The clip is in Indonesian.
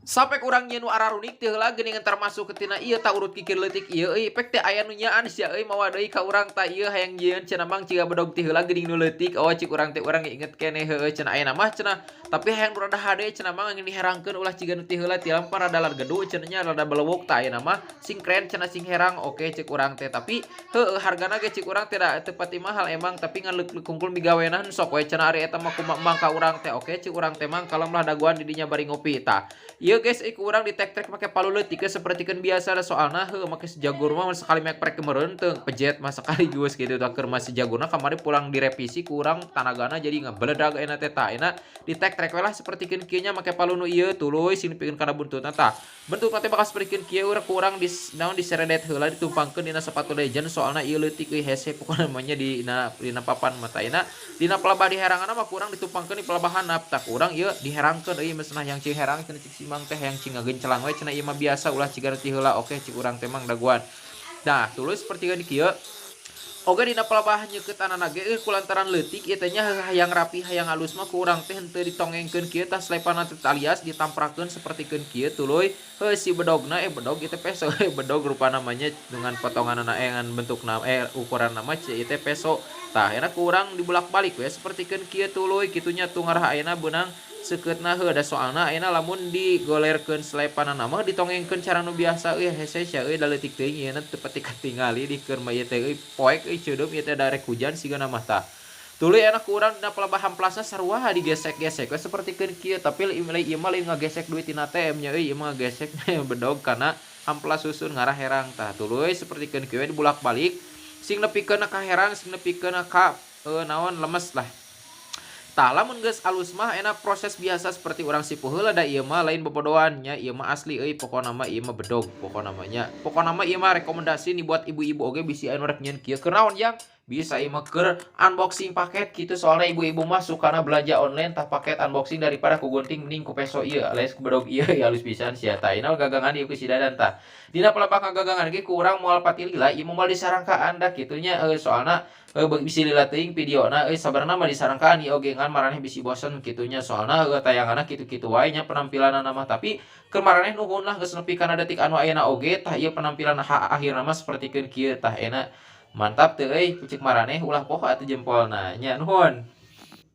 Sampai kurang nyeun nu ararunik teu heula geuningan termasuk ketina ieu ta urut kikir leutik ieu euy pek teh aya nu nyaan sia euy mawa deui ka urang ta ieu hayang nyieun cenah mang ciga bedog ti heula geuning nu leutik oh cik urang teh urang inget keneh heueuh cenah ayeuna mah cenah tapi hayang nu rada hade cenah mang angin diherangkeun ulah ciga nu ti heula ti lampar rada largedu cenah nya rada belewuk tah ayeuna mah sing keren cenah sing herang oke cik urang teh tapi heueuh hargana ge cik urang teh da teu pati mahal emang tapi ngan leuk hungkul migaweana sok we cenah ari eta mah kumaha mang ka urang teh oke cik urang teh mang kalem lah daguan di dinya bari ngopi tah. Iya guys, kurang di tek-tek make palu leutik geus sapertikeun biasa da soalna heuh make sejagur mah sekali make prek meureun teu pejet mah sekali geus kitu tah keur mah sejagurna kamari pulang direvisi ku urang tanagana jadi ngabeledag ayeuna teh tah ayeuna di tek-tek we lah sapertikeun kieu nya make palu nu ieu tuluy sing dipikeun kana buntutna tah. Bentukna teh bakal sapertikeun kieu urang kurang naon diseredet heula ditumpangkeun dina sepatu legend soalna ieu leutik euy hese pokona namanya dina papan mah tah ayeuna dina pelabah diherangana mah kurang ditumpangkeun di pelabahan tah kurang ieu diherangkeun euy meusna yang cing herang cenah cik simang teh yang cing ngagencelang we cenah ieu mah biasa ulah ciga ti heula oke cik urang teh mang daguan. Nah, tulis seperti kan kieu oge dina pelabahan nyeukeutana ge kulantaran leutik ieu teh nya hayang rapi hayang alus mah ku urang teh henteu ditongengkeun kieu tah slepana teh alias ditamprakeun sapertikeun kieu tuluy heuh si bedogna bedog ieu teh peso bedog rupa namanya dengan potonganna dengan bentukna ukuranna mah ieu teh peso tah ayeuna ku urang dibulak-balik we sapertikeun kieu tuluy kitunya tungaraha ayeuna beunang seukeutna heuh da soalna ayeuna lamun digolerkeun slepanana mah ditongengkeun cara nu biasa euy hese sia euy da leutik teuing ieuna teu pati katingali di keur mah ieu teh euy poek euy ceudeup ieu teh darek hujan sigana mah tah. Tuluy ayeuna ku urang dina pelabahan plasna sarua digesek-gesek we sapertikeun kieu tapi ieu mah lain ngagesek duit tina ATM nya euy ieu mah ngagesek bedog kana amplas susun ngarah herang tah. Tuluy sapertikeun kieu dibulak-balik sing nepikeun ka herang sing nepikeun ka naon lemes lah. Tah lamun geus alus mah enak proses biasa seperti urang sipuh heula da ieu mah lain bobodohan nya ieu mah asli euy pokona mah ieu mah bedog pokona mah nya. Pokona mah ieu mah rekomendasi nih buat ibu-ibu oge bisi anu rek nyieun kieu keur naon yang bisa ieu mah keur unboxing paket kitu soalna ibu-ibu mah sukana belanja online tah paket unboxing daripada ku gunting mending ku peso ieu alias ku bedog ieu halus pisan sia tah ayeuna gagangan ieu ku si dadan tah. Dina pelapak gagangan ge ku urang moal pati lila ieu moal disarang ka anda kitu nya soalna bisi lila teuing videona sabarna mah disarangkaan ieu oge ngan maraneh bisi bosen kitunya soalna tayanganna kitu-kitu wae nya penampilanna mah tapi keur maraneh nuhun lah geus nepi kana detik anu ayeuna oge tah ieu penampilan akhirna mah sapertikeun kieu tah enak mantap teu euy cek maraneh ulah poho atuh jempolna nya nuhun.